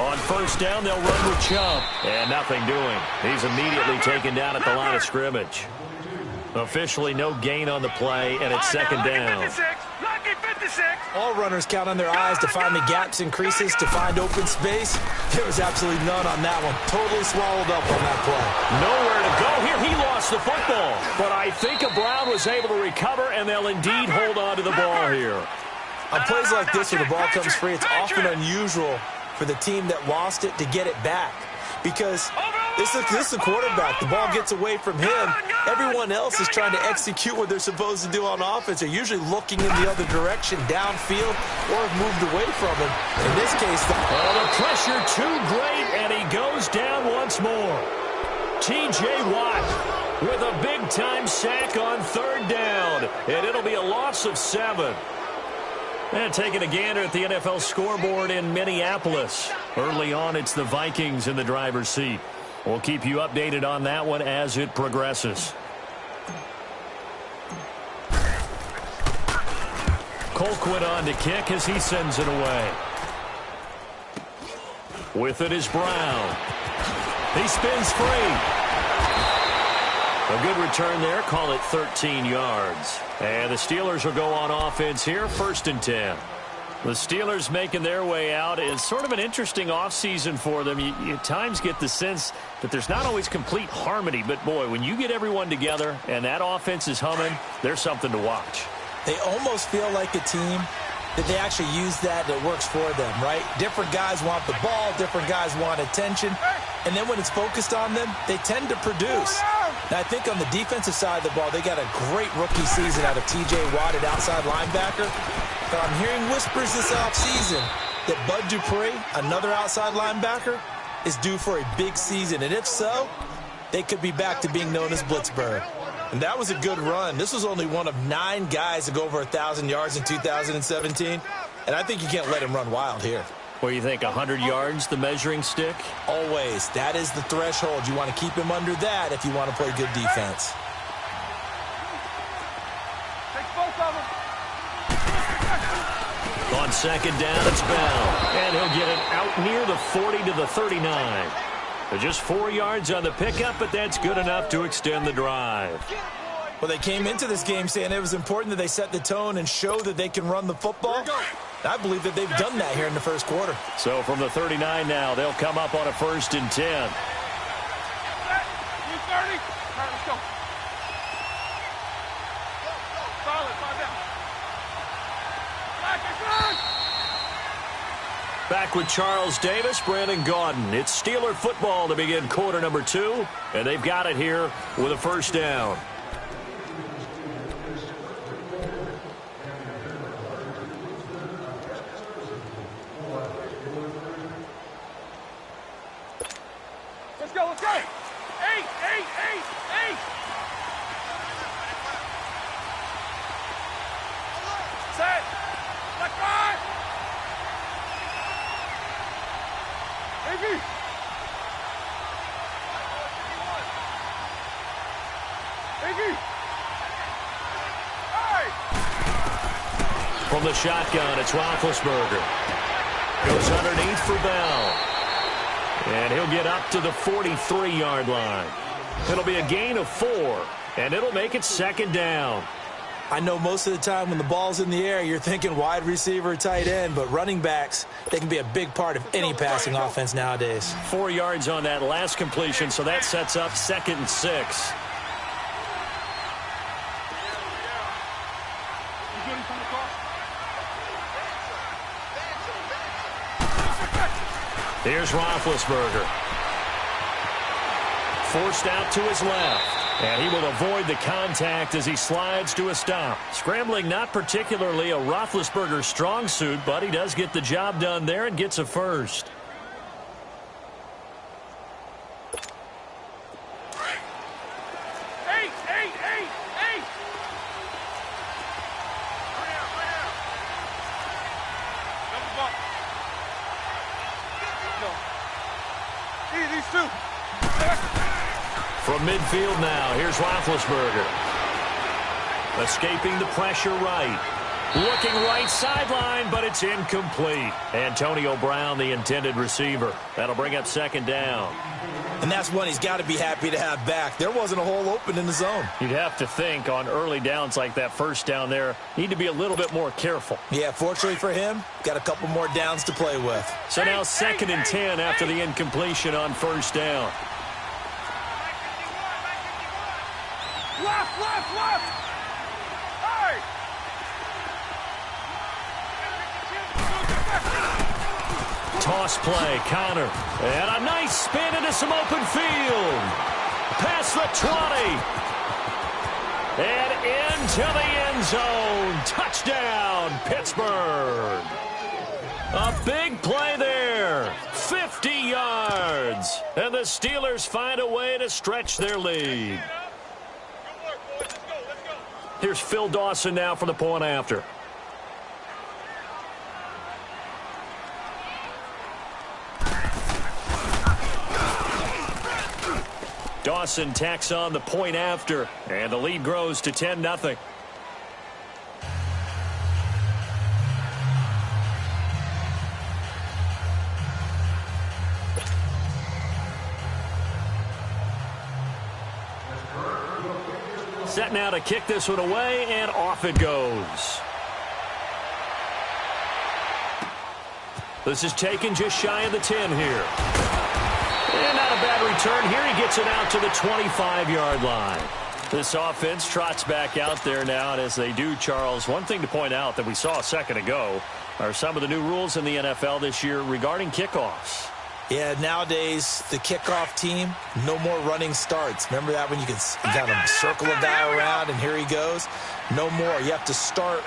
On first down, they'll run with Chubb. And nothing doing. He's immediately taken down at the line of scrimmage. Officially no gain on the play, and it's second down. All runners count on their eyes to find the gaps and creases, to find open space. There was absolutely none on that one. Totally swallowed up on that play. Nowhere to go here. He lost the football. But I think Brown was able to recover, and they'll indeed hold on to the ball here. On plays like this where the ball comes free, it's often unusual for the team that lost it to get it back. Because this is a quarterback. The ball gets away from him. Everyone else is trying to execute what they're supposed to do on offense. They're usually looking in the other direction, downfield, or have moved away from him. In this case, the pressure too great, and he goes down once more. T.J. Watt with a big-time sack on third down, and it'll be a loss of 7. And taking a gander at the NFL scoreboard in Minneapolis. Early on, it's the Vikings in the driver's seat. We'll keep you updated on that one as it progresses. Colquitt on to kick as he sends it away. With it is Brown. He spins free. A good return there. Call it 13 yards. And the Steelers will go on offense here, 1st and 10. The Steelers making their way out. It's sort of an interesting offseason for them. You at times get the sense that there's not always complete harmony. But, boy, when you get everyone together and that offense is humming, there's something to watch. They almost feel like a team that they actually use that works for them, right? Different guys want the ball. Different guys want attention. And then when it's focused on them, they tend to produce. Now, I think on the defensive side of the ball, they got a great rookie season out of T.J. Watt at outside linebacker. But I'm hearing whispers this offseason that Bud Dupree, another outside linebacker, is due for a big season. And if so, they could be back to being known as Blitzburg. And that was a good run. This was only one of 9 guys to go over 1,000 yards in 2017. And I think you can't let him run wild here. What do you think, 100 yards, the measuring stick? Always. That is the threshold. You want to keep him under that if you want to play good defense. On second down, it's Bell. And he'll get it out near the 40 to the 39. Just 4 yards on the pickup, but that's good enough to extend the drive. Well, they came into this game saying it was important that they set the tone and show that they can run the football. I believe that they've done that here in the first quarter. So from the 39 now, they'll come up on a 1st and 10. Back with Charles Davis, Brandon Gaudin. It's Steeler football to begin quarter number 2, and they've got it here with a 1st down. Let's go, let's go. 8. Set. Left right. From the shotgun, it's Roethlisberger. Goes underneath for Bell. And he'll get up to the 43-yard line. It'll be a gain of 4, and it'll make it 2nd down. I know most of the time when the ball's in the air, you're thinking wide receiver, tight end, but running backs, they can be a big part of any passing offense nowadays. 4 yards on that last completion, so that sets up 2nd and 6. Here's Roethlisberger. Forced out to his left. And he will avoid the contact as he slides to a stop. Scrambling not particularly a Roethlisberger strong suit, but he does get the job done there and gets a first. From midfield now, here's Roethlisberger. Escaping the pressure right. Looking right sideline, but it's incomplete. Antonio Brown, the intended receiver. That'll bring up second down. And that's one he's got to be happy to have back. There wasn't a hole open in the zone. You'd have to think on early downs like that first down there, need to be a little bit more careful. Yeah, fortunately for him, got a couple more downs to play with. So now 2nd and 10 after the incompletion on first down. Left, left, left! Hey! Toss play, counter, and a nice spin into some open field. Past the 20. And into the end zone. Touchdown, Pittsburgh. A big play there. 50 yards. And the Steelers find a way to stretch their lead. Here's Phil Dawson now for the point after. Dawson tacks on the point after, and the lead grows to 10-0. Set now to kick this one away, and off it goes. This is taken just shy of the 10 here. And not a bad return here. He gets it out to the 25-yard line. This offense trots back out there now, and as they do, Charles, one thing to point out that we saw a second ago are some of the new rules in the NFL this year regarding kickoffs. Yeah, nowadays, the kickoff team, no more running starts. Remember that when you could kind of circle a guy around and here he goes? No more. You have to start,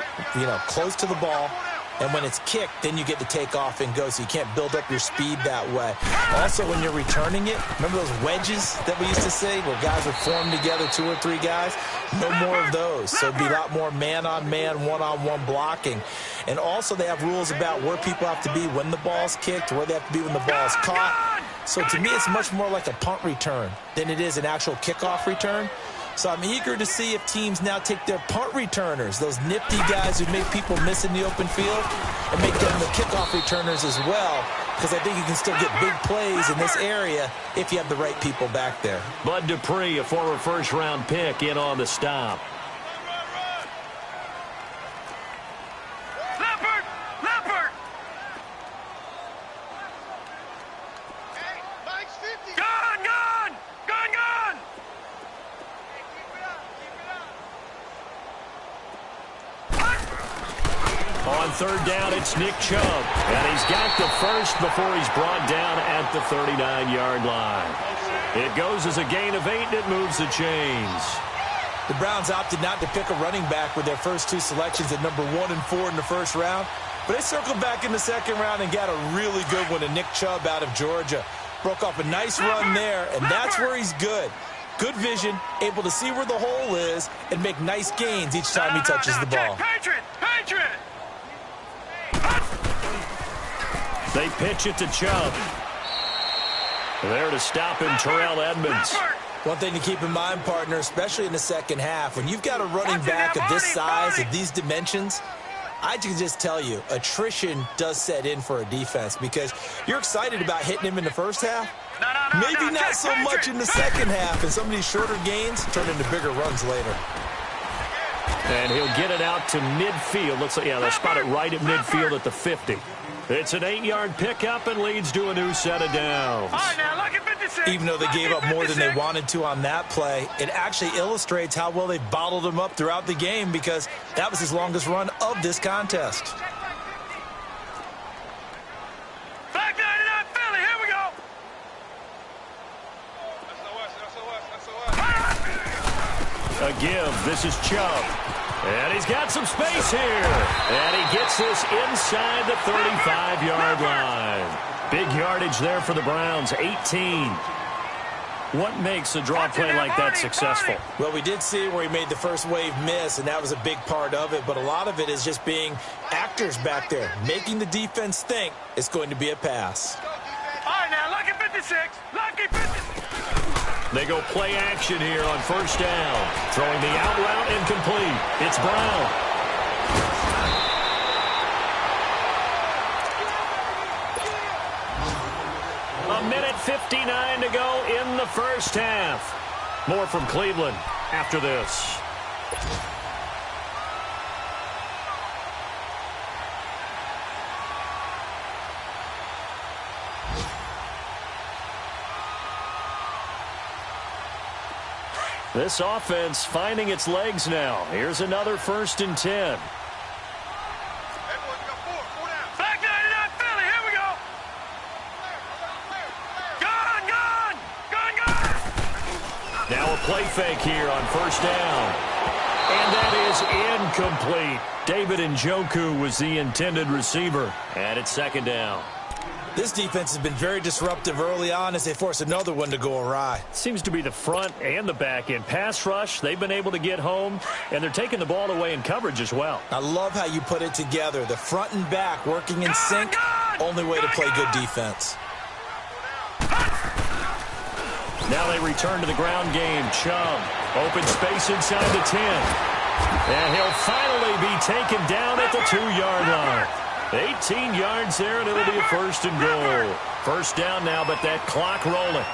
close to the ball. And when it's kicked, then you get to take off and go, so you can't build up your speed that way. Also, when you're returning it, remember those wedges that we used to say where guys would form together, 2 or 3 guys? No more of those. So it'd be a lot more man-on-man, one-on-one blocking. And also, they have rules about where people have to be when the ball's kicked, where they have to be when the ball's caught. So to me, it's much more like a punt return than it is an actual kickoff return. So I'm eager to see if teams now take their punt returners, those nifty guys who make people miss in the open field, and make them the kickoff returners as well, because I think you can still get big plays in this area if you have the right people back there. Bud Dupree, a former first-round pick, in on the stop. On third down, it's Nick Chubb. And he's got the first before he's brought down at the 39-yard line. It goes as a gain of 8, and it moves the chains. The Browns opted not to pick a running back with their first 2 selections at number 1 and 4 in the first round. But they circled back in the second round and got a really good one to Nick Chubb out of Georgia. Broke off a nice run there, and that's where he's good. Good vision, able to see where the hole is, and make nice gains each time he touches the ball. Patriot! They pitch it to Chubb. There to stop him, Terrell Edmonds. One thing to keep in mind, partner, especially in the second half, when you've got a running back of this size, of these dimensions, I can just tell you, attrition does set in for a defense because you're excited about hitting him in the first half. Maybe not so much in the second half, and some of these shorter gains turn into bigger runs later. And he'll get it out to midfield. Looks like, yeah, they'll spot it right at midfield at the 50. It's an 8-yard pickup and leads to a new set of downs. All right, now, look at 56. Even though they gave up more than they wanted to on that play, it actually illustrates how well they bottled him up throughout the game because that was his longest run of this contest. Back 99, Philly, here we go. A give. This is Chubb. And he's got some space here. And he gets this inside the 35-yard line. Big yardage there for the Browns, 18. What makes a draw play like that successful? Well, we did see where he made the first wave miss, and that was a big part of it. But a lot of it is just being actors back there, making the defense think it's going to be a pass. All right, now, lucky 56. Lucky 56. They go play action here on first down. Throwing the out route incomplete. It's Brown. 1:59 to go in the first half. More from Cleveland after this. This offense finding its legs now. Here's another 1st and 10. Back 99 Philly, here we go. Gun. Now a play fake here on 1st down. And that is incomplete. David Njoku was the intended receiver. And it's 2nd down. This defense has been very disruptive early on as they force another one to go awry. Seems to be the front and the back end. Pass rush, they've been able to get home, and they're taking the ball away in coverage as well. I love how you put it together. The front and back working in sync, only way to play good defense. Now they return to the ground game. Chubb, open space inside the 10. And he'll finally be taken down at the 2-yard line. 18 yards there, and it'll be a 1st and goal. 1st down now, but that clock rolling.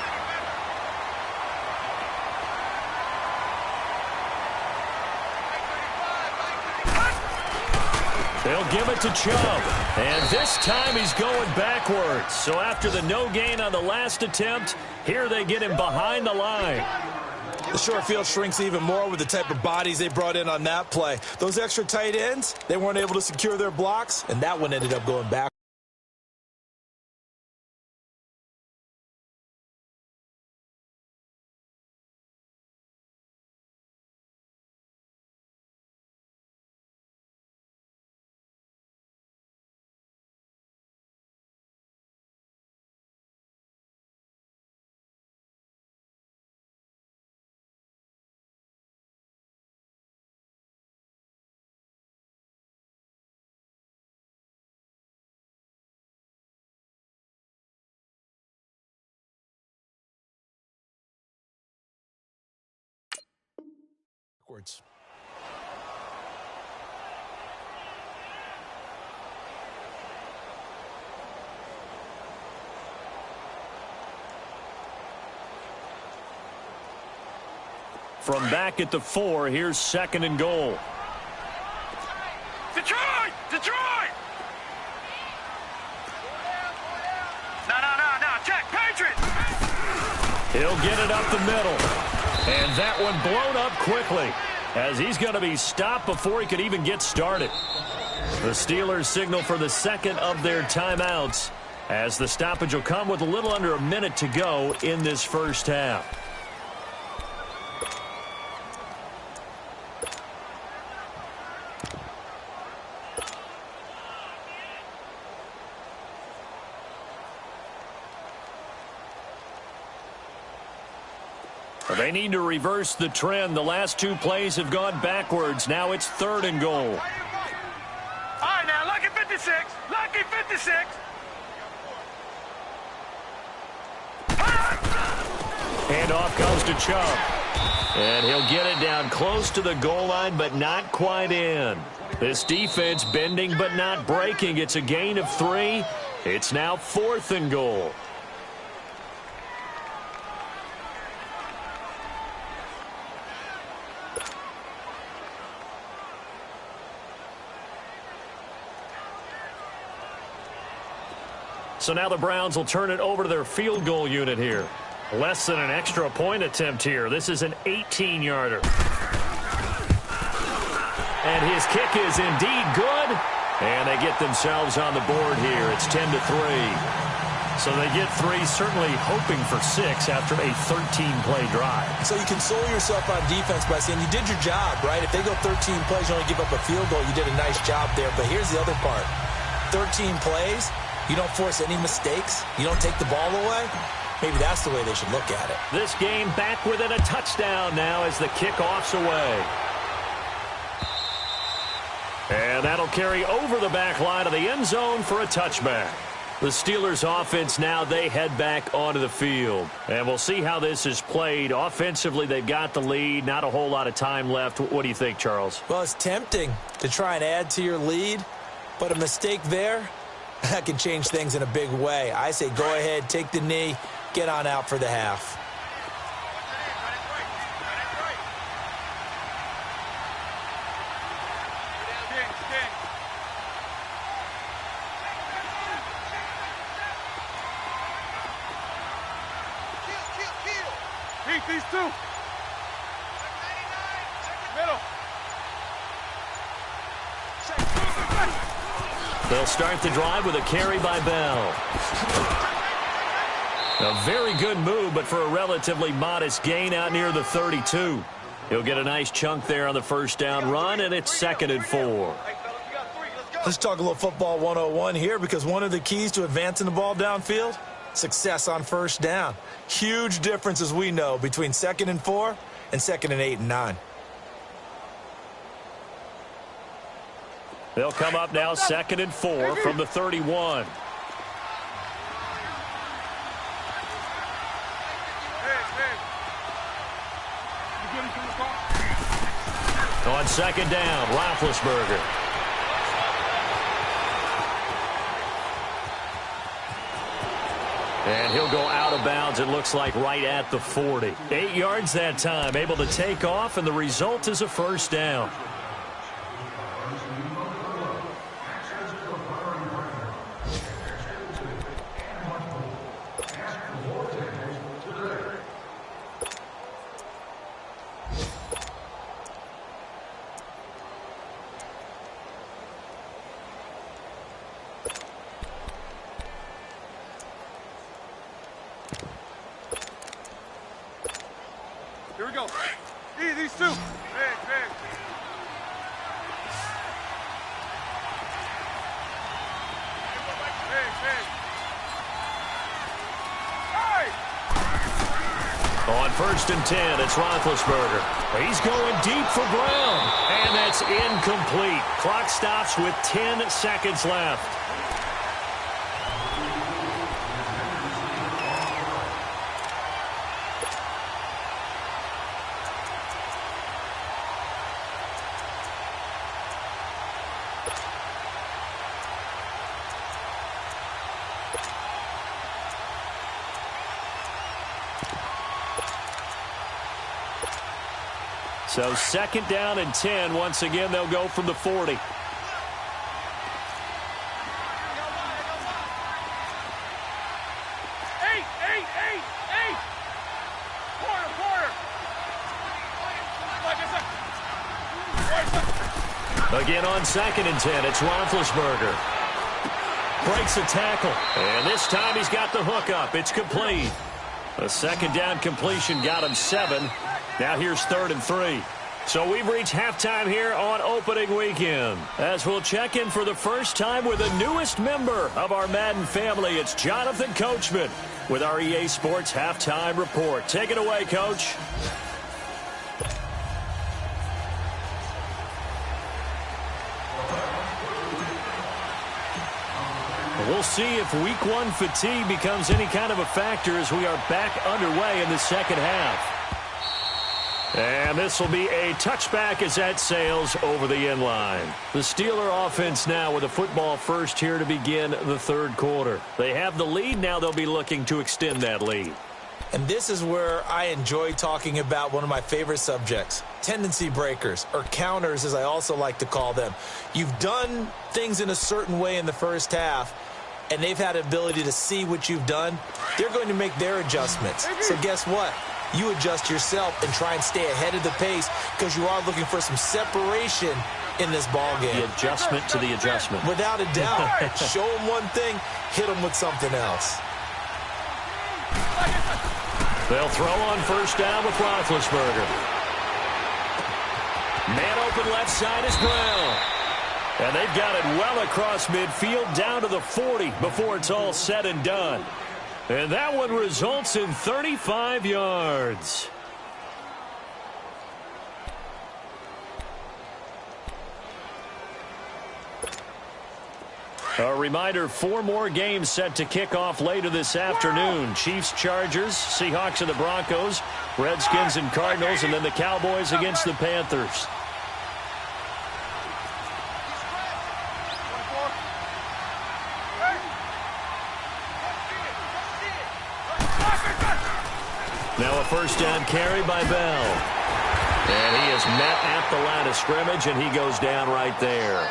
They'll give it to Chubb. And this time he's going backwards. So after the no gain on the last attempt, here they get him behind the line. The short field shrinks even more with the type of bodies they brought in on that play. Those extra tight ends, they weren't able to secure their blocks, and that one ended up going back. Backwards. From back at the 4, here's 2nd and goal. Detroit! No, check, Patriots! He'll get it up the middle. And that one blown up quickly as he's going to be stopped before he could even get started. The Steelers signal for the 2nd of their timeouts as the stoppage will come with a little under a minute to go in this first half. They need to reverse the trend. The last 2 plays have gone backwards. Now it's 3rd and goal. All right, now, lucky 56. Lucky 56. Handoff comes to Chubb. And he'll get it down close to the goal line, but not quite in. This defense bending but not breaking. It's a gain of 3. It's now 4th and goal. So now the Browns will turn it over to their field goal unit here. Less than an extra point attempt here. This is an 18-yarder. And his kick is indeed good. And they get themselves on the board here. It's 10-3. So they get 3, certainly hoping for 6 after a 13-play drive. So you console yourself on defense by saying you did your job, right? If they go 13 plays, you only give up a field goal, you did a nice job there. But here's the other part. 13 plays. You don't force any mistakes. You don't take the ball away. Maybe that's the way they should look at it. This game back within a touchdown now as the kickoff's away. And that'll carry over the back line of the end zone for a touchback. The Steelers offense now, they head back onto the field. And we'll see how this is played. Offensively, they've got the lead. Not a whole lot of time left. What do you think, Charles? Well, it's tempting to try and add to your lead, but a mistake there That can change things in a big way. I say go ahead, take the knee, get on out for the half. Beat these two. Middle. They'll start the drive with a carry by Bell. A very good move, but for a relatively modest gain out near the 32. He'll get a nice chunk there on the first down run, and it's 2nd and 4. Let's talk a little football 101 here, because one of the keys to advancing the ball downfield, success on first down. Huge difference, as we know, between 2nd and 4 and 2nd and 8 and 9. They'll come up now 2nd and 4 from the 31. On 2nd down, Roethlisberger. And he'll go out of bounds, it looks like, right at the 40. 8 yards that time, able to take off, and the result is a first down. Here we go. These two. Big. Hey! On 1st and 10, it's Roethlisberger. He's going deep for Brown. And that's incomplete. Clock stops with 10 seconds left. So 2nd down and 10. Once again, they'll go from the 40. Again on 2nd and 10, it's Roethlisberger. Breaks a tackle. And this time he's got the hook up. It's complete. A 2nd down completion got him 7. Now here's 3rd and 3. So we've reached halftime here on opening weekend. As we'll check in for the first time with the newest member of our Madden family, it's Jonathan Coachman with our EA Sports Halftime Report. Take it away, Coach. We'll see if Week 1 fatigue becomes any kind of a factor as we are back underway in the second half. And this will be a touchback as that sails over the end line. The Steeler offense now with a football first here to begin the 3rd quarter. They have the lead. Now they'll be looking to extend that lead. And this is where I enjoy talking about one of my favorite subjects, tendency breakers, or counters as I also like to call them. You've done things in a certain way in the first half, and they've had the ability to see what you've done. They're going to make their adjustments. So guess what? You adjust yourself and try and stay ahead of the pace because you are looking for some separation in this ball game. The adjustment to the adjustment. Without a doubt. Show them one thing, hit them with something else. They'll throw on first down with Roethlisberger. Man open left side is Brown. And they've got it well across midfield down to the 40 before it's all said and done. And that one results in 35 yards. A reminder, 4 more games set to kick off later this afternoon. Chiefs, Chargers, Seahawks and the Broncos, Redskins and Cardinals, and then the Cowboys against the Panthers. Now a first down carry by Bell. And he is met at the line of scrimmage, and he goes down right there.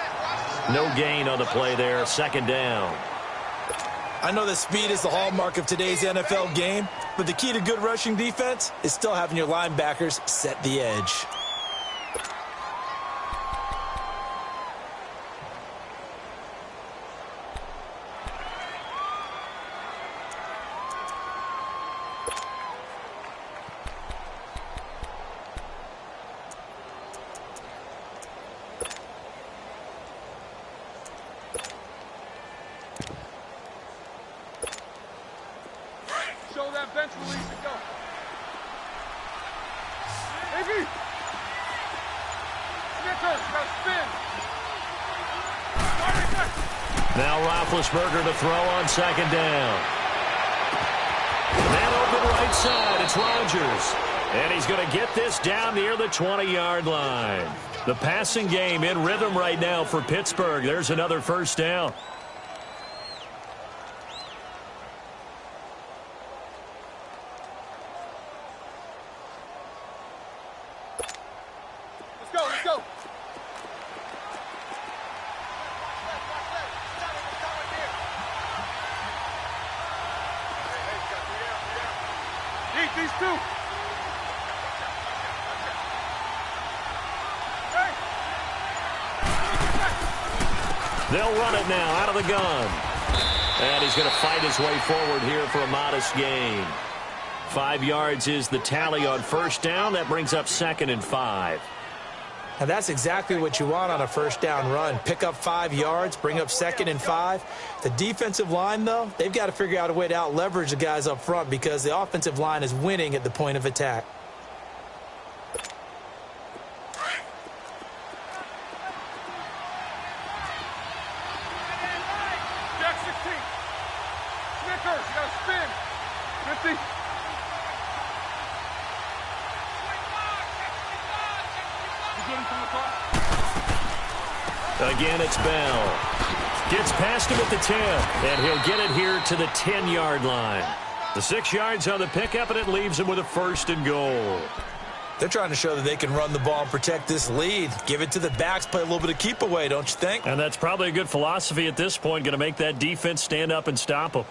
No gain on the play there, second down. I know that speed is the hallmark of today's NFL game, but the key to good rushing defense is still having your linebackers set the edge. Show that bench release and go. Baby! Snickers, got spin. Now Roethlisberger to throw on second down. Man open right side, it's Rodgers. And he's going to get this down near the 20-yard line. The passing game in rhythm right now for Pittsburgh. There's another first down. Let's go. Eat these two. They'll run it now out of the gun. And he's going to fight his way forward here for a modest gain. 5 yards is the tally on first down. That brings up 2nd and 5. Now that's exactly what you want on a first down run. Pick up 5 yards, bring up 2nd and 5. The defensive line, though, they've got to figure out a way to out-leverage the guys up front because the offensive line is winning at the point of attack. Jack 16. Snickers, you got to spin. 50. Again, it's Bell. Gets past him at the 10, and he'll get it here to the 10-yard line. The 6 yards on the pickup, and it leaves him with a 1st and goal. They're trying to show that they can run the ball and protect this lead. Give it to the backs, play a little bit of keep away, don't you think? And that's probably a good philosophy at this point, going to make that defense stand up and stop them.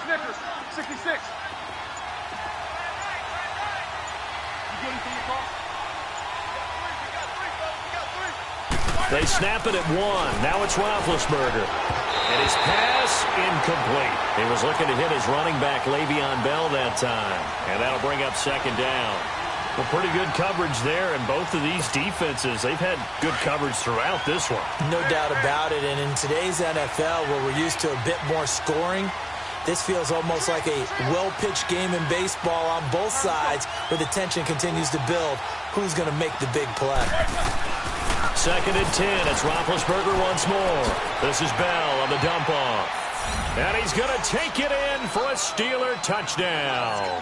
Snickers, 66. They snap it at 1. Now it's Roethlisberger. And his pass incomplete. He was looking to hit his running back, Le'Veon Bell, that time. And that'll bring up 2nd down. Well, pretty good coverage there, and both of these defenses, they've had good coverage throughout this one. No doubt about it, and in today's NFL, where we're used to a bit more scoring, this feels almost like a well-pitched game in baseball on both sides where the tension continues to build. Who's going to make the big play? 2nd and 10. It's Roethlisberger once more. This is Bell on the dump-off. And he's going to take it in for a Steeler touchdown.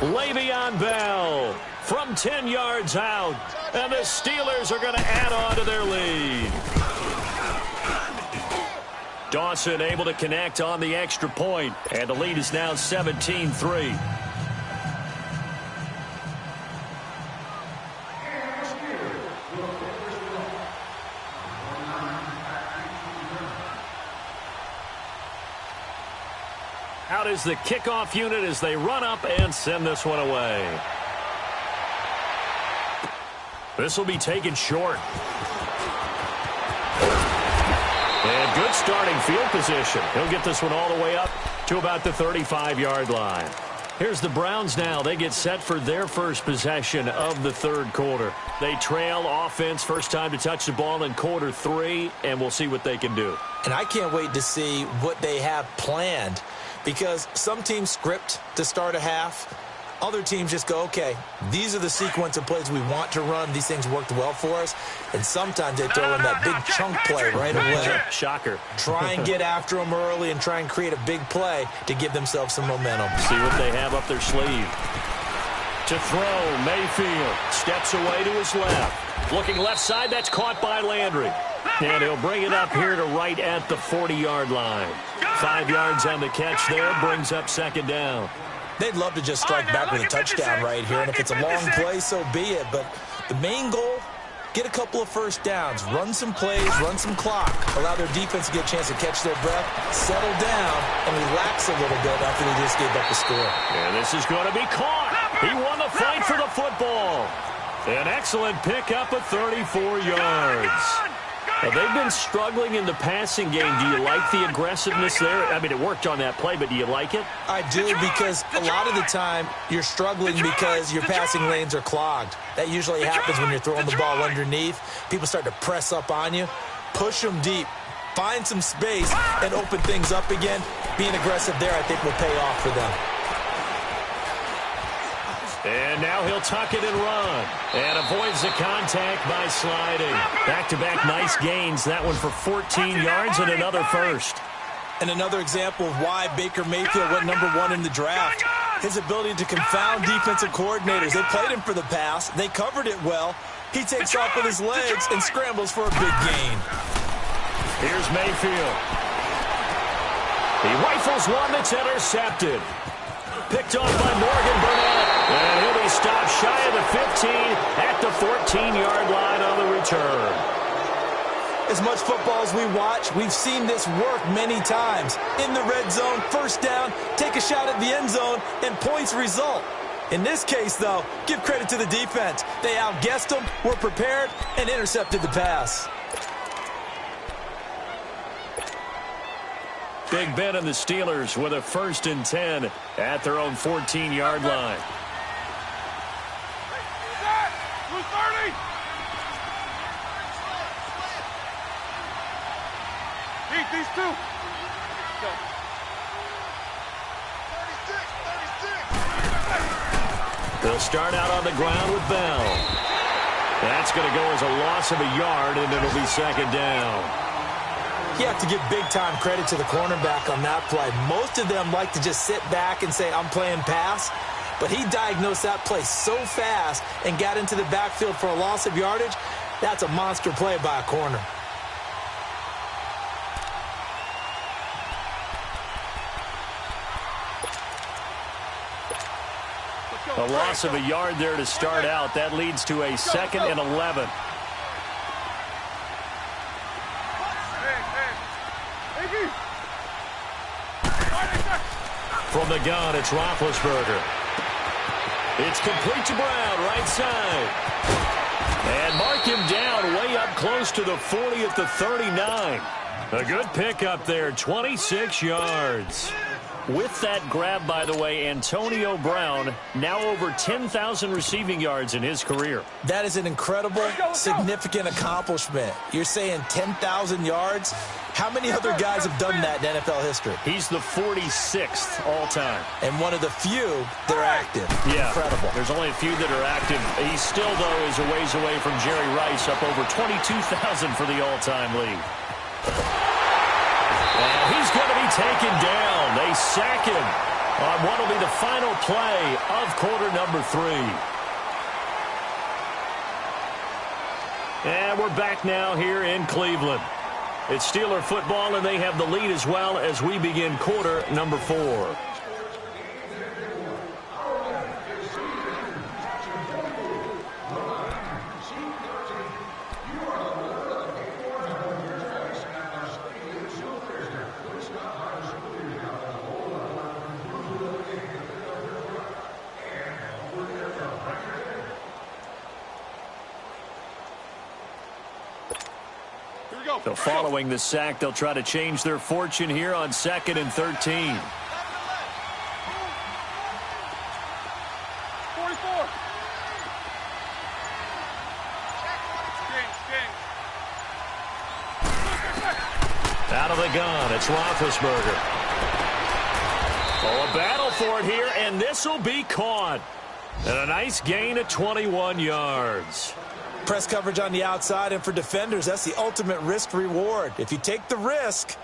Le'Veon Bell from 10 yards out. And the Steelers are going to add on to their lead. Dawson able to connect on the extra point. And the lead is now 17-3. Out is the kickoff unit as they run up and send this one away. This will be taken short. And good starting field position. He'll get this one all the way up to about the 35-yard line. Here's the Browns now. They get set for their first possession of the 3rd quarter. They trail offense, first time to touch the ball in quarter 3, and we'll see what they can do. And I can't wait to see what they have planned, because some teams script to start a half. Other teams just go, okay, these are the sequence of plays we want to run. These things worked well for us. And sometimes they throw in that big chunk play right away. Shocker. Try and get after them early and try and create a big play to give themselves some momentum. See what they have up their sleeve. To throw, Mayfield steps away to his left. Looking left side, that's caught by Landry. And he'll bring it up here to right at the 40-yard line. 5 yards on the catch there, brings up second down. They'd love to just strike back with a touchdown right here, and if it's a long play, so be it. But the main goal, get a couple of first downs, run some plays, run some clock, allow their defense to get a chance to catch their breath, settle down, and relax a little bit after they just gave up the score. And this is going to be caught. He won the fight for the football. An excellent pickup of 34 yards. Now, they've been struggling in the passing game. Do you like the aggressiveness there? I mean, it worked on that play, but do you like it? I do, because a lot of the time you're struggling because your passing lanes are clogged. That usually happens when you're throwing the ball underneath. People start to press up on you. Push them deep. Find some space and open things up again. Being aggressive there, I think, will pay off for them. And now he'll tuck it and run. And avoids the contact by sliding. Back-to-back nice gains. That one for 14 yards and another first. And another example of why Baker Mayfield went #1 in the draft. His ability to confound defensive coordinators. They played him for the pass. They covered it well. He takes off with his legs and scrambles for a big gain. Here's Mayfield. He rifles one that's intercepted. Picked off by Morgan Burnett. And he'll be stopped shy of the 15 at the 14-yard line on the return. As much football as we watch, we've seen this work many times. In the red zone, first down, take a shot at the end zone, and points result. In this case, though, give credit to the defense. They outguessed them, were prepared, and intercepted the pass. Big Ben and the Steelers with a 1st and 10 at their own 14-yard line. Who's 30? These two. Go. 36. They'll start out on the ground with Bell. That's going to go as a loss of a yard, and it'll be second down. You have to give big-time credit to the cornerback on that play. Most of them like to just sit back and say, I'm playing pass. But he diagnosed that play so fast and got into the backfield for a loss of yardage. That's a monster play by a corner. A loss of a yard there to start out. That leads to a 2nd and 11. From the gun, it's Roethlisberger. It's complete to Brown, right side. And mark him down way up close to the 40 at the 39. A good pickup there, 26 yards. With that grab, by the way, Antonio Brown now over 10,000 receiving yards in his career. That is an incredible, significant accomplishment. You're saying 10,000 yards? How many other guys have done that in NFL history? He's the 46th all-time. And one of the few that are active. Yeah, incredible. There's only a few that are active. He still, though, is a ways away from Jerry Rice, up over 22,000 for the all-time lead. And he's going to be taken down. They sack him on what will be the final play of quarter number 3. And we're back now here in Cleveland. It's Steeler football, and they have the lead as well as we begin quarter number 4. So following the sack, they'll try to change their fortune here on 2nd and 13. 44. Out of the gun, it's Roethlisberger. Oh, a battle for it here, and this will be caught. And a nice gain of 21 yards. Press coverage on the outside, and for defenders, that's the ultimate risk-reward. If you take the risk,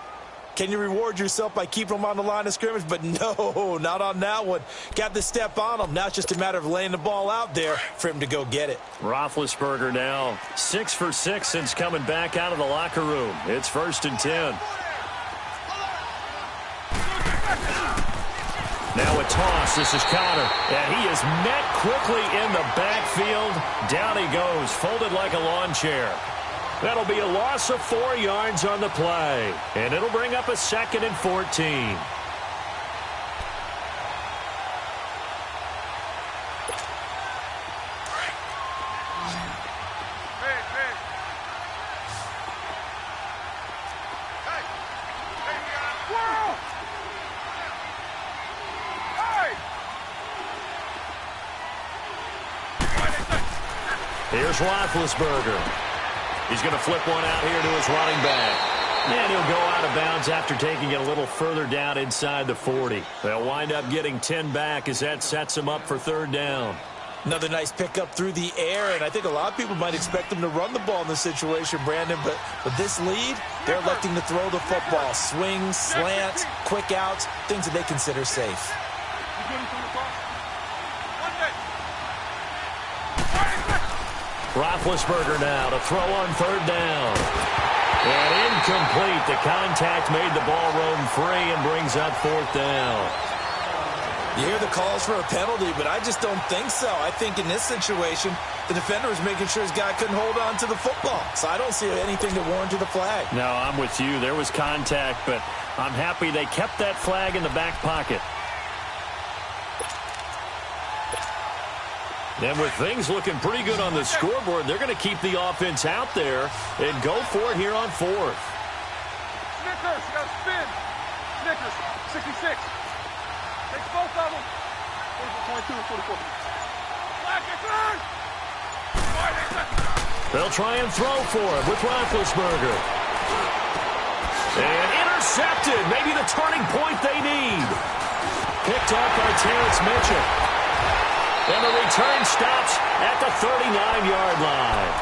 can you reward yourself by keeping them on the line of scrimmage? But no, not on that one. Got the step on them. Now it's just a matter of laying the ball out there for him to go get it. Roethlisberger now 6 for 6 since coming back out of the locker room. It's 1st and 10. Now a toss. This is Connor. And he is met quickly in the backfield. Down he goes, folded like a lawn chair. That'll be a loss of 4 yards on the play. And it'll bring up a 2nd and 14. Here's Roethlisberger. He's going to flip one out here to his running back. And he'll go out of bounds after taking it a little further down inside the 40. They'll wind up getting 10 back as that sets them up for 3rd down. Another nice pickup through the air, and I think a lot of people might expect them to run the ball in this situation, Brandon, but with this lead, they're electing to throw the football. Swings, slants, quick outs, things that they consider safe. Roethlisberger now to throw on 3rd down. And incomplete. The contact made the ball roam free and brings up 4th down. You hear the calls for a penalty, but I just don't think so. I think in this situation, the defender was making sure his guy couldn't hold on to the football. So I don't see anything that warranted the flag. No, I'm with you. There was contact, but I'm happy they kept that flag in the back pocket. And with things looking pretty good on the scoreboard, they're going to keep the offense out there and go for it here on 4th. Snickers, you got to spin. Snickers, 66. Take both of them. 22 and 44. Black it through. They'll try and throw for it with Roethlisberger. And intercepted. Maybe the turning point they need. Picked up by Terrence Mitchell. And the return stops at the 39-yard line.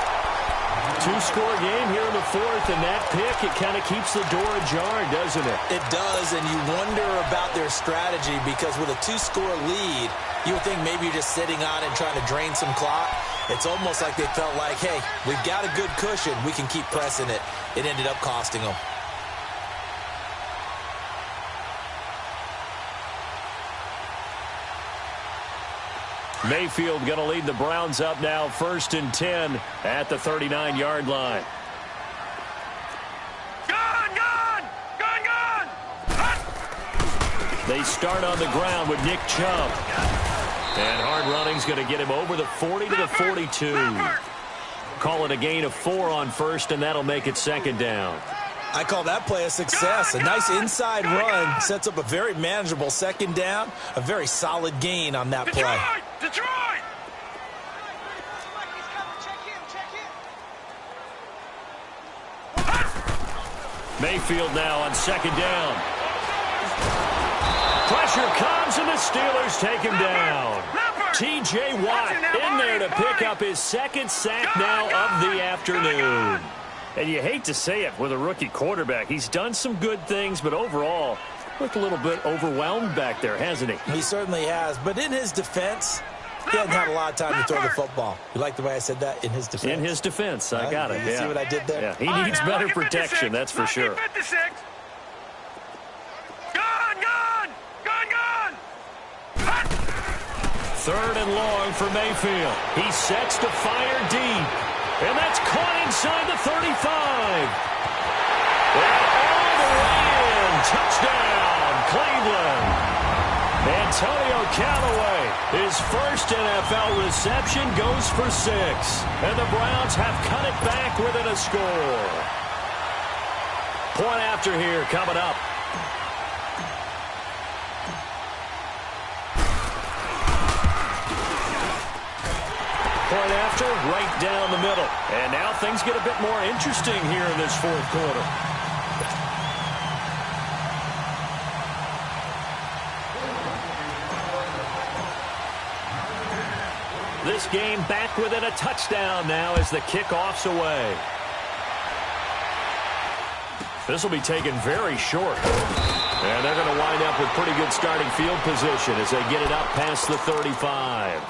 2-score game here in the 4th, and that pick, it kind of keeps the door ajar, doesn't it? It does, and you wonder about their strategy because with a 2-score lead, you would think maybe you're just sitting on it and trying to drain some clock. It's almost like they felt like, hey, we've got a good cushion. We can keep pressing it. It ended up costing them. Mayfield going to lead the Browns up now 1st and 10 at the 39-yard line. Gun! They start on the ground with Nick Chubb. And hard running's going to get him over the 40 to the 42. Call it a gain of 4 on 1st, and that'll make it 2nd down. I call that play a success. A nice inside run sets up a very manageable 2nd down. A very solid gain on that play. Detroit! Mayfield now on 2nd down. Pressure comes, and the Steelers take him down. T.J. Watt in there to pick up his 2nd sack now of the afternoon. And you hate to say it with a rookie quarterback. He's done some good things, but overall, looked a little bit overwhelmed back there, hasn't he? He certainly has. But in his defense, he hasn't had a lot of time to throw the football. You like the way I said that? In his defense? In his defense. I got it. You see what I did there? Yeah, he needs better protection, that's for sure. Gun! 3rd and long for Mayfield. He sets to fire deep. And that's caught inside the 35. And all the way in. Touchdown, Cleveland. Antonio Callaway, his first NFL reception, goes for 6. And the Browns have cut it back within a score. Point after here coming up. Point after, right down the middle. And now things get a bit more interesting here in this 4th quarter. this game back within a touchdown now as the kickoff's away. This will be taken very short. And they're going to wind up with pretty good starting field position as they get it up past the 35.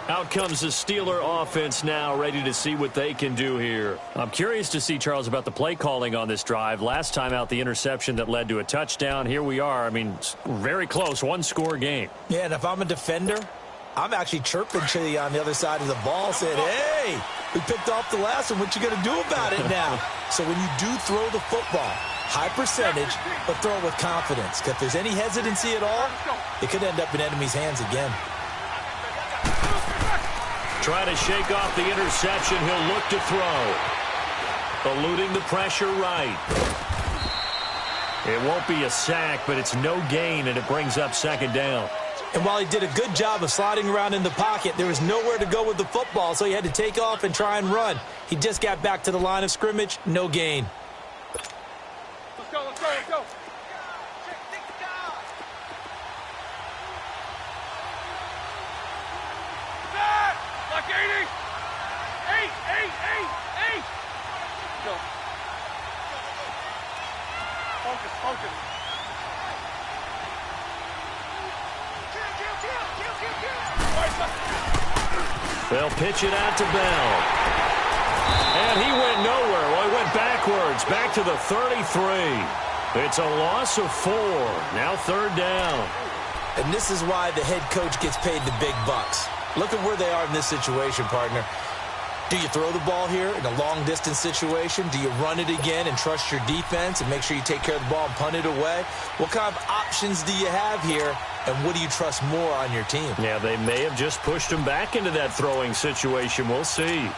Out comes the Steeler offense now, ready to see what they can do here. I'm curious to see, Charles, about the play calling on this drive. Last time out, the interception that led to a touchdown. Here we are. I mean, very close, one-score game. Yeah, and if I'm a defender, I'm actually chirping to you on the other side of the ball, saying, hey, we picked off the last one. What you going to do about it now? So when you do throw the football, high percentage, but throw it with confidence. Because if there's any hesitancy at all, it could end up in enemy's hands again. Trying to shake off the interception. He'll look to throw. Eluding the pressure right. It won't be a sack, but it's no gain, and it brings up second down. And while he did a good job of sliding around in the pocket, there was nowhere to go with the football, so he had to take off and try and run. He just got back to the line of scrimmage, no gain. Let's go, let's go, let's go. Like 80. 8. Go. Focus, focus. They'll pitch it out to Bell. And he went nowhere. Well, he went backwards, back to the 33. It's a loss of 4. Now third down. And this is why the head coach gets paid the big bucks. Look at where they are in this situation, partner. Do you throw the ball here in a long-distance situation? Do you run it again and trust your defense and make sure you take care of the ball and punt it away? What kind of options do you have here, and what do you trust more on your team? Yeah, they may have just pushed him back into that throwing situation. We'll see.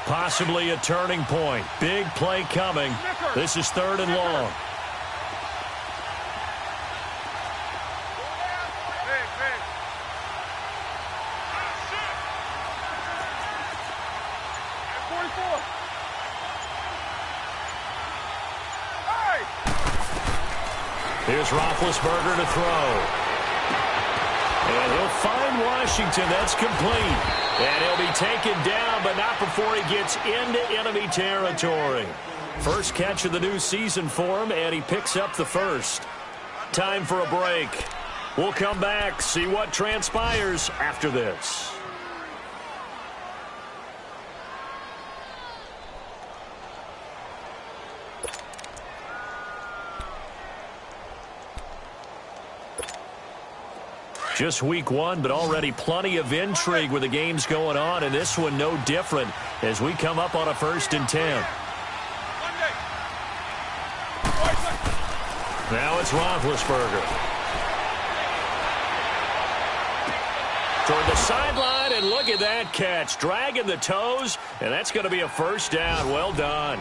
Possibly a turning point. Big play coming. This is third and long. Here's Roethlisberger to throw. And he'll find Washington. That's complete. And he'll be taken down, but not before he gets into enemy territory. First catch of the new season for him, and he picks up the first. Time for a break. We'll come back, see what transpires after this. Just week 1, but already plenty of intrigue with the games going on, and this one no different as we come up on a 1st and 10. Now it's Roethlisberger. Toward the sideline, and look at that catch. Dragging the toes, and that's going to be a first down. Well done.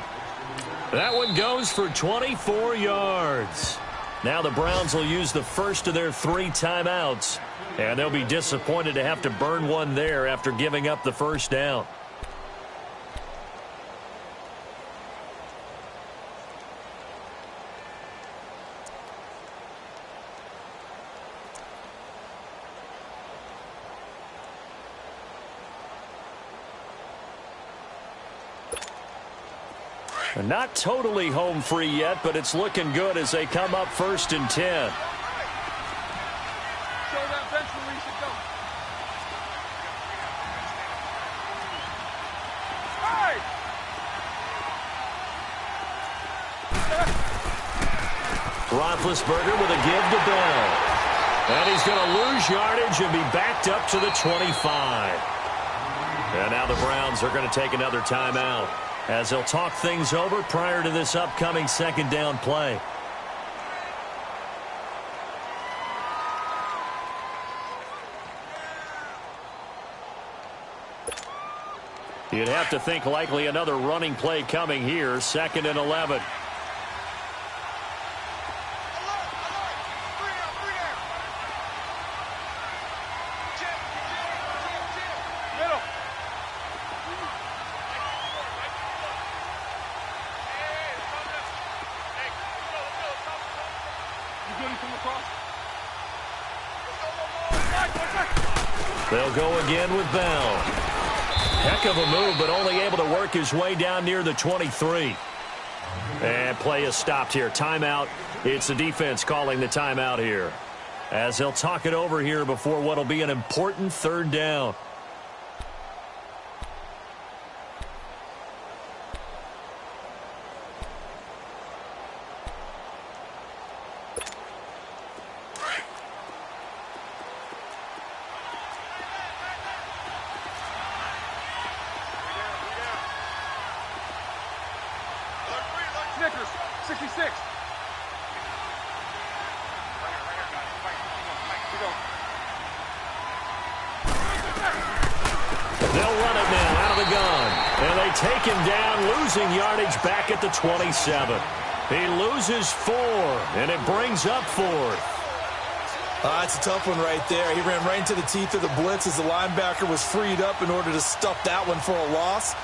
That one goes for 24 yards. Now the Browns will use the first of their 3 timeouts, and they'll be disappointed to have to burn one there after giving up the first down. Not totally home free yet, but it's looking good as they come up 1st and 10. Show that bench release and go. Hey! Roethlisberger with a give to Bell. And he's going to lose yardage and be backed up to the 25. And now the Browns are going to take another timeout as they'll talk things over prior to this upcoming second down play. You'd have to think likely another running play coming here, 2nd and 11. They'll go again with Bell. Heck of a move, but only able to work his way down near the 23. And play is stopped here. Timeout. It's the defense calling the timeout here, as they'll talk it over here before what will be an important third down. Snickers, 66. They'll run it now out of the gun. And they take him down, losing yardage back at the 27. He loses 4, and it brings up 4th. That's a tough one right there. He ran right into the teeth of the blitz as the linebacker was freed up in order to stuff that one for a loss.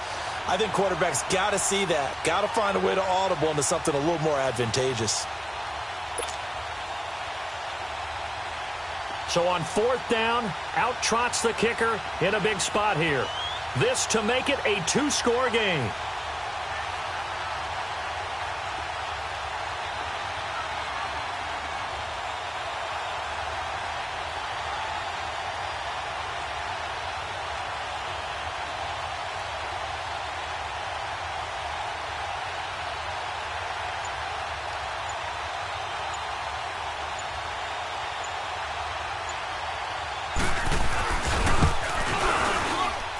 I think quarterbacks got to see that. Got to find a way to audible into something a little more advantageous. So on 4th down, out trots the kicker in a big spot here. This to make it a 2-score game.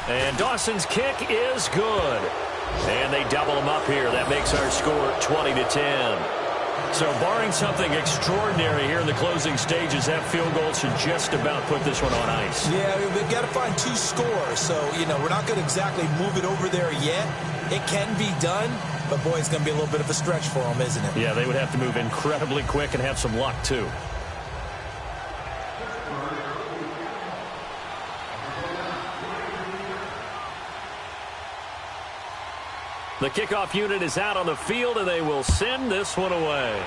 And Dawson's kick is good. And they double him up here. That makes our score 20-10. So barring something extraordinary here in the closing stages, that field goal should just about put this one on ice. Yeah, we've got to find 2 scores. So, we're not going to exactly move it over there yet. It can be done, but boy, it's going to be a little bit of a stretch for them, isn't it? Yeah, they would have to move incredibly quick and have some luck, too. The kickoff unit is out on the field, and they will send this one away.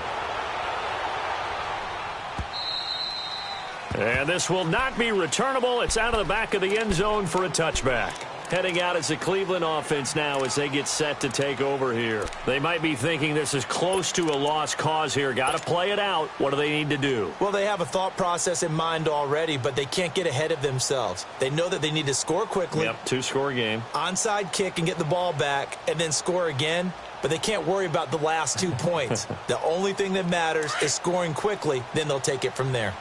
And this will not be returnable. It's out of the back of the end zone for a touchback. Heading out is the Cleveland offense now as they get set to take over here. They might be thinking this is close to a lost cause here. Got to play it out. What do they need to do? Well, they have a thought process in mind already, but they can't get ahead of themselves. They know that they need to score quickly. Yep, 2-score game. Onside kick and get the ball back and then score again, but they can't worry about the last 2 points. The only thing that matters is scoring quickly, then they'll take it from there.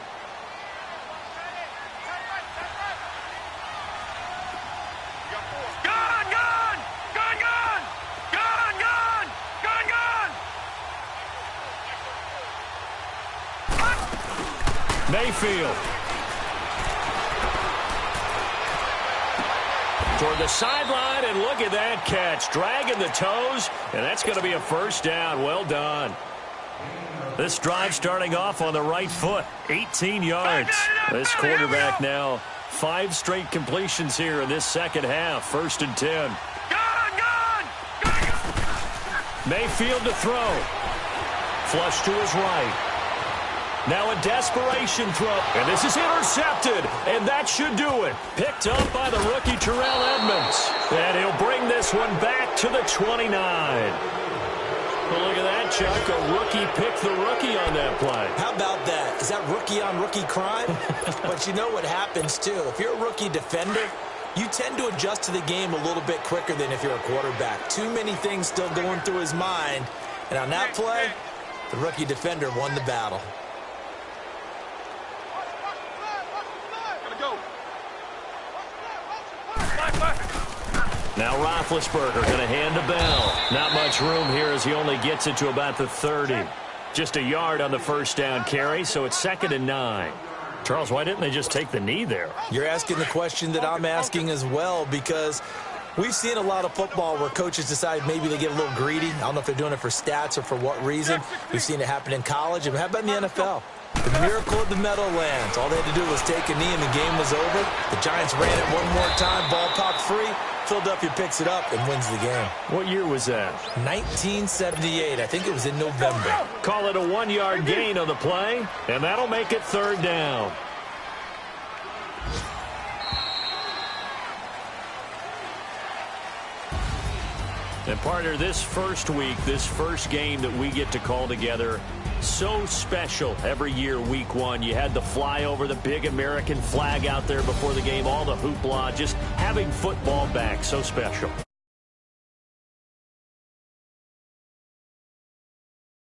Mayfield. Toward the sideline, and look at that catch. Dragging the toes, and that's going to be a first down. Well done. This drive starting off on the right foot. 18 yards. This quarterback now 5 straight completions here in this second half. 1st and 10. Mayfield to throw. Flush to his right. Now a desperation throw, and this is intercepted, and that should do it. Picked up by the rookie Terrell Edmonds, and he'll bring this one back to the 29. Well, look at that, Chuck. A rookie picked the rookie on that play. How about that? Is that rookie-on-rookie crime? But you know what happens, too. If you're a rookie defender, you tend to adjust to the game a little bit quicker than if you're a quarterback. Too many things still going through his mind, and on that play, the rookie defender won the battle. Now Roethlisberger going to hand to Bell. Not much room here as he only gets it to about the 30. Just a yard on the first down carry, so it's 2nd and 9. Charles, why didn't they just take the knee there? You're asking the question that I'm asking as well, because we've seen a lot of football where coaches decide maybe they get a little greedy. I don't know if they're doing it for stats or for what reason. We've seen it happen in college. And how about in the NFL? The miracle of the Meadowlands. All they had to do was take a knee and the game was over. The Giants ran it one more time. Ball popped free. Philadelphia picks it up and wins the game. What year was that? 1978. I think it was in November. Call it a 1-yard gain on the play, and that'll make it 3rd down. And partner, this first week, this first game that we get to call together, so special every year, week one. You had the flyover, the big American flag out there before the game, all the hoopla, just having football back, so special.